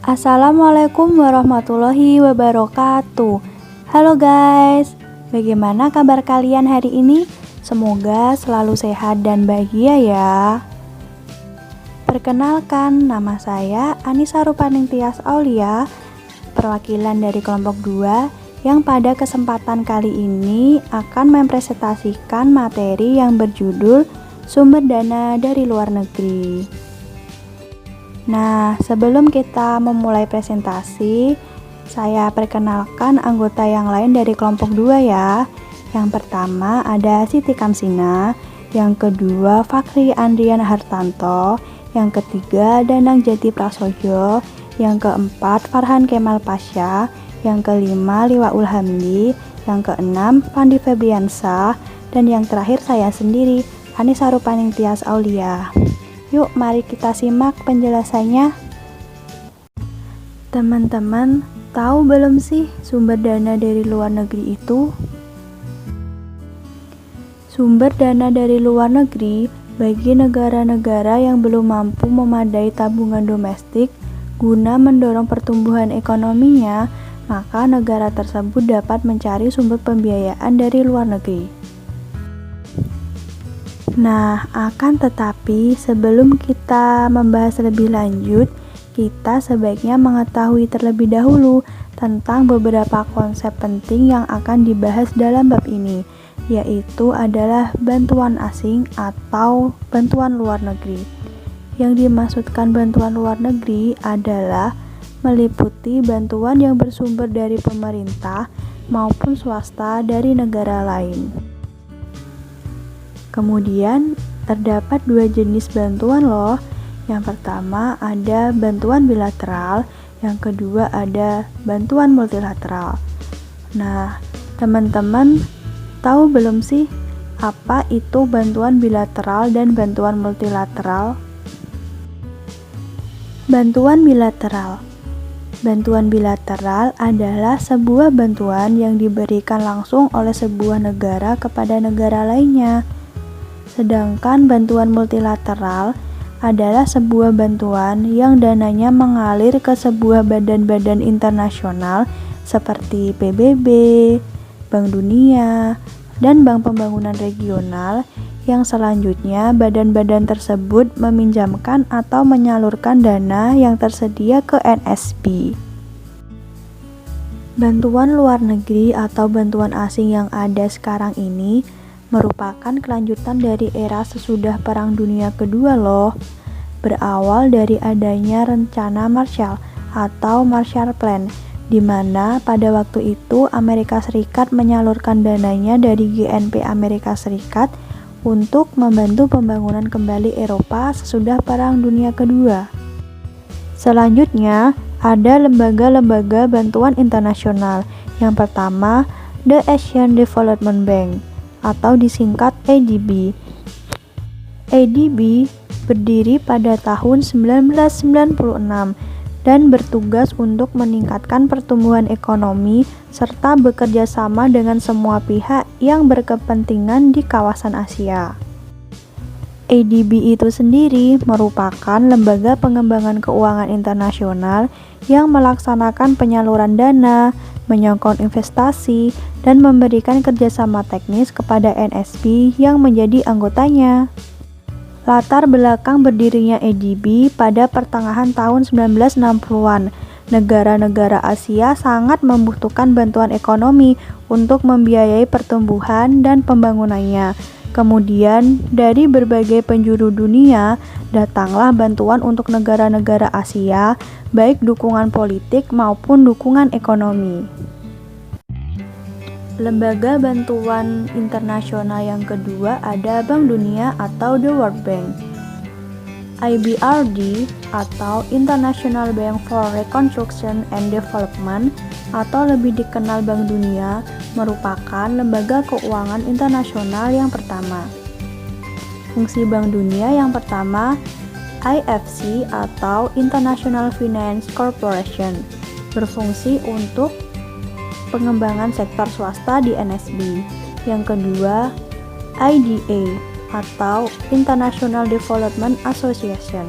Assalamualaikum warahmatullahi wabarakatuh. Halo guys, bagaimana kabar kalian hari ini? Semoga selalu sehat dan bahagia ya. Perkenalkan, nama saya Anissa Rupaning Tias Aulia, perwakilan dari kelompok 2 yang pada kesempatan kali ini akan mempresentasikan materi yang berjudul Sumber Dana dari Luar Negeri. Nah, sebelum kita memulai presentasi, saya perkenalkan anggota yang lain dari kelompok 2 ya. Yang pertama ada Siti Kamsina, yang kedua Fakri Andrian Hartanto, yang ketiga Danang Jati Prasojo, yang keempat Farhan Kemal Pasha, yang kelima Liwaul Hamdi, yang keenam Pandi Febriansah, dan yang terakhir saya sendiri, Anissa Rupaning Tias Aulia. Yuk, mari kita simak penjelasannya. Teman-teman, tahu belum sih sumber dana dari luar negeri itu? Sumber dana dari luar negeri bagi negara-negara yang belum mampu memadai tabungan domestik guna mendorong pertumbuhan ekonominya, maka negara tersebut dapat mencari sumber pembiayaan dari luar negeri. Nah, akan tetapi sebelum kita membahas lebih lanjut, kita sebaiknya mengetahui terlebih dahulu tentang beberapa konsep penting yang akan dibahas dalam bab ini, yaitu adalah bantuan asing atau bantuan luar negeri. Yang dimaksudkan bantuan luar negeri adalah meliputi bantuan yang bersumber dari pemerintah maupun swasta dari negara lain. Kemudian terdapat dua jenis bantuan loh. Yang pertama ada bantuan bilateral, yang kedua ada bantuan multilateral. Nah, teman-teman tahu belum sih apa itu bantuan bilateral dan bantuan multilateral? Bantuan bilateral. Bantuan bilateral adalah sebuah bantuan yang diberikan langsung oleh sebuah negara kepada negara lainnya. Sedangkan bantuan multilateral adalah sebuah bantuan yang dananya mengalir ke sebuah badan-badan internasional seperti PBB, Bank Dunia, dan Bank Pembangunan Regional yang selanjutnya badan-badan tersebut meminjamkan atau menyalurkan dana yang tersedia ke NSB. Bantuan luar negeri atau bantuan asing yang ada sekarang ini merupakan kelanjutan dari era sesudah Perang Dunia Kedua loh. Berawal dari adanya rencana Marshall atau Marshall Plan, di mana pada waktu itu Amerika Serikat menyalurkan dananya dari GNP Amerika Serikat untuk membantu pembangunan kembali Eropa sesudah Perang Dunia Kedua. Selanjutnya, ada lembaga-lembaga bantuan internasional. Yang pertama, The Asian Development Bank atau disingkat ADB. ADB berdiri pada tahun 1996 dan bertugas untuk meningkatkan pertumbuhan ekonomi serta bekerja sama dengan semua pihak yang berkepentingan di kawasan Asia. ADB itu sendiri merupakan lembaga pengembangan keuangan internasional yang melaksanakan penyaluran dana, menyokong investasi, dan memberikan kerjasama teknis kepada NSB yang menjadi anggotanya. Latar belakang berdirinya ADB pada pertengahan tahun 1960-an, negara-negara Asia sangat membutuhkan bantuan ekonomi untuk membiayai pertumbuhan dan pembangunannya. Kemudian, dari berbagai penjuru dunia, datanglah bantuan untuk negara-negara Asia, baik dukungan politik maupun dukungan ekonomi. Lembaga bantuan internasional yang kedua ada Bank Dunia atau The World Bank. IBRD atau International Bank for Reconstruction and Development atau lebih dikenal Bank Dunia merupakan lembaga keuangan internasional yang pertama. Fungsi Bank Dunia yang pertama, IFC atau International Finance Corporation, berfungsi untuk pengembangan sektor swasta di NSB. Yang kedua, IDA atau International Development Association,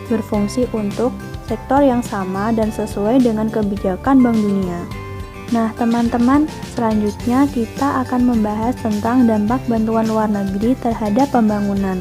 berfungsi untuk sektor yang sama dan sesuai dengan kebijakan Bank Dunia. Nah, teman-teman, selanjutnya kita akan membahas tentang dampak bantuan luar negeri terhadap pembangunan.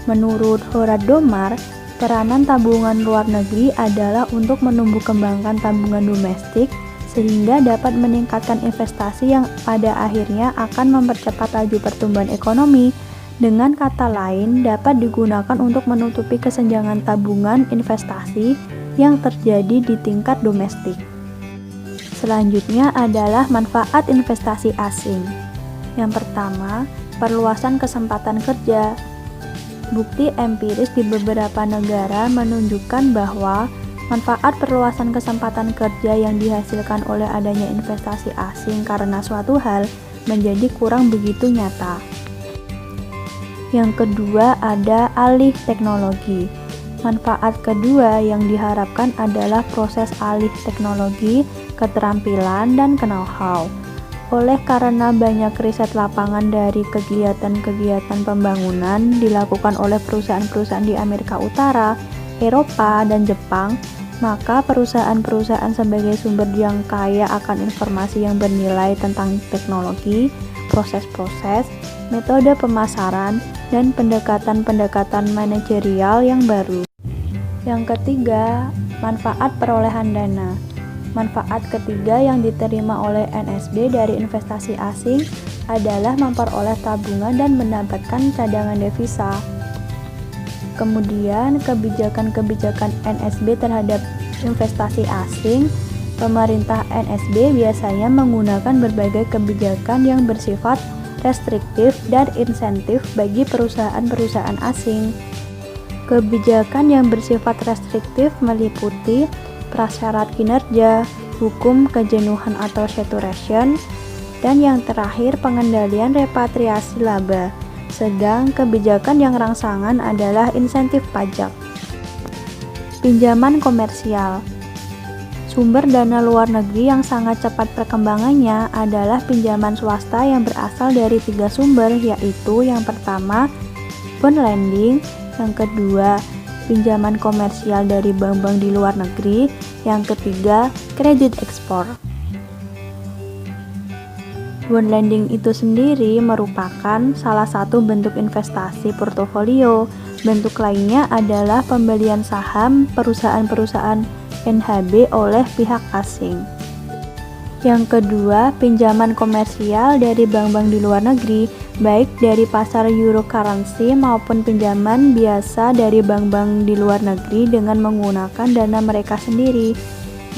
Menurut Horat Domar, peranan tabungan luar negeri adalah untuk menumbuh kembangkan tabungan domestik sehingga dapat meningkatkan investasi yang pada akhirnya akan mempercepat laju pertumbuhan ekonomi. Dengan kata lain, dapat digunakan untuk menutupi kesenjangan tabungan investasi yang terjadi di tingkat domestik. Selanjutnya adalah manfaat investasi asing. Yang pertama, perluasan kesempatan kerja. Bukti empiris di beberapa negara menunjukkan bahwa manfaat perluasan kesempatan kerja yang dihasilkan oleh adanya investasi asing karena suatu hal menjadi kurang begitu nyata. Yang kedua ada alih teknologi. Manfaat kedua yang diharapkan adalah proses alih teknologi, keterampilan, dan know-how. Oleh karena banyak riset lapangan dari kegiatan-kegiatan pembangunan dilakukan oleh perusahaan-perusahaan di Amerika Utara, Eropa, dan Jepang, maka perusahaan-perusahaan sebagai sumber yang kaya akan informasi yang bernilai tentang teknologi, proses-proses, metode pemasaran, dan pendekatan-pendekatan manajerial yang baru. Yang ketiga, manfaat perolehan dana. Manfaat ketiga yang diterima oleh NSB dari investasi asing adalah memperoleh tabungan dan mendapatkan cadangan devisa. Kemudian, kebijakan-kebijakan NSB terhadap investasi asing. Pemerintah NSB biasanya menggunakan berbagai kebijakan yang bersifat restriktif dan insentif bagi perusahaan-perusahaan asing. Kebijakan yang bersifat restriktif meliputi prasyarat kinerja, hukum kejenuhan atau saturation, dan yang terakhir pengendalian repatriasi laba. Sedang kebijakan yang rangsangan adalah insentif pajak. Pinjaman komersial. Sumber dana luar negeri yang sangat cepat perkembangannya adalah pinjaman swasta yang berasal dari 3 sumber, yaitu yang pertama, bond lending, yang kedua, pinjaman komersial dari bank-bank di luar negeri, yang ketiga, kredit ekspor. Bond lending itu sendiri merupakan salah satu bentuk investasi portofolio. Bentuk lainnya adalah pembelian saham perusahaan-perusahaan NHB oleh pihak asing. Yang kedua, pinjaman komersial dari bank-bank di luar negeri, baik dari pasar euro currency maupun pinjaman biasa dari bank-bank di luar negeri dengan menggunakan dana mereka sendiri.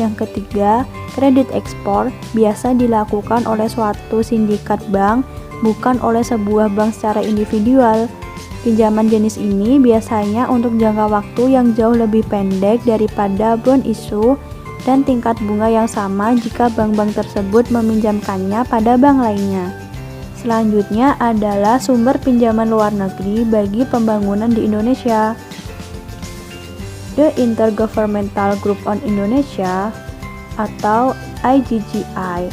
Yang ketiga, kredit ekspor biasa dilakukan oleh suatu sindikat bank, bukan oleh sebuah bank secara individual. Pinjaman jenis ini biasanya untuk jangka waktu yang jauh lebih pendek daripada bond issue dan tingkat bunga yang sama jika bank-bank tersebut meminjamkannya pada bank lainnya. Selanjutnya adalah sumber pinjaman luar negeri bagi pembangunan di Indonesia. The Intergovernmental Group on Indonesia atau IGGI.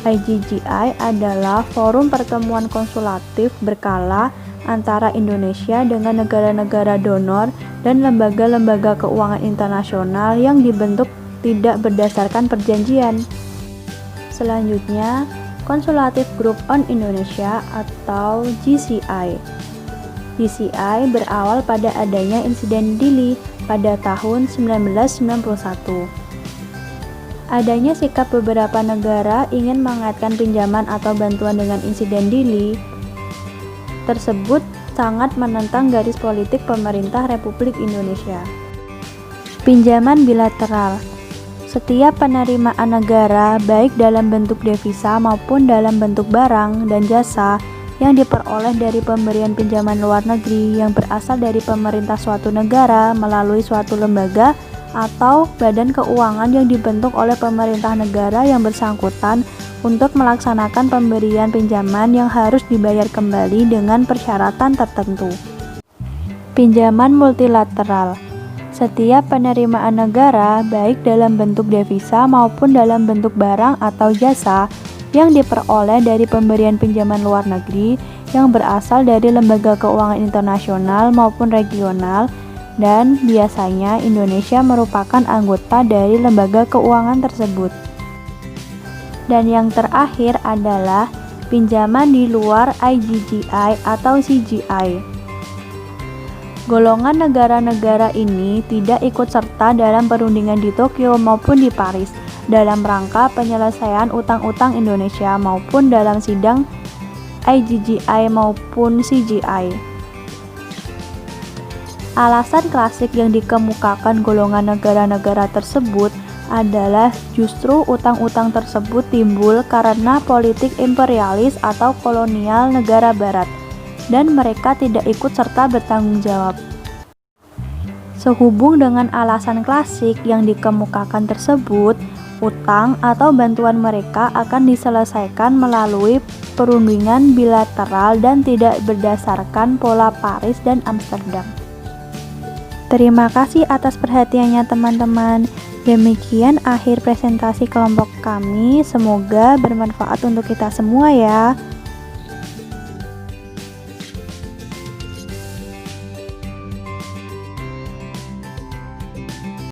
IGGI adalah forum pertemuan konsulatif berkala antara Indonesia dengan negara-negara donor dan lembaga-lembaga keuangan internasional yang dibentuk tidak berdasarkan perjanjian. Selanjutnya, Consultative Group on Indonesia atau GCI. GCI berawal pada adanya insiden Dili pada tahun 1991. Adanya sikap beberapa negara ingin mengaitkan pinjaman atau bantuan dengan insiden Dili tersebut sangat menentang garis politik pemerintah Republik Indonesia. Pinjaman bilateral. Setiap penerimaan negara, baik dalam bentuk devisa maupun dalam bentuk barang dan jasa yang diperoleh dari pemberian pinjaman luar negeri yang berasal dari pemerintah suatu negara melalui suatu lembaga atau badan keuangan yang dibentuk oleh pemerintah negara yang bersangkutan untuk melaksanakan pemberian pinjaman yang harus dibayar kembali dengan persyaratan tertentu. Pinjaman multilateral. Setiap penerimaan negara, baik dalam bentuk devisa maupun dalam bentuk barang atau jasa, yang diperoleh dari pemberian pinjaman luar negeri yang berasal dari lembaga keuangan internasional maupun regional, dan biasanya Indonesia merupakan anggota dari lembaga keuangan tersebut. Dan yang terakhir adalah pinjaman di luar IGGI atau CGI. Golongan negara-negara ini tidak ikut serta dalam perundingan di Tokyo maupun di Paris dalam rangka penyelesaian utang-utang Indonesia maupun dalam sidang IGGI maupun CGI. Alasan klasik yang dikemukakan golongan negara-negara tersebut adalah justru utang-utang tersebut timbul karena politik imperialis atau kolonial negara barat, dan mereka tidak ikut serta bertanggung jawab. Sehubung dengan alasan klasik yang dikemukakan tersebut, utang atau bantuan mereka akan diselesaikan melalui perundingan bilateral dan tidak berdasarkan pola Paris dan Amsterdam. Terima kasih atas perhatiannya teman-teman. Demikian akhir presentasi kelompok kami. Semoga bermanfaat untuk kita semua ya.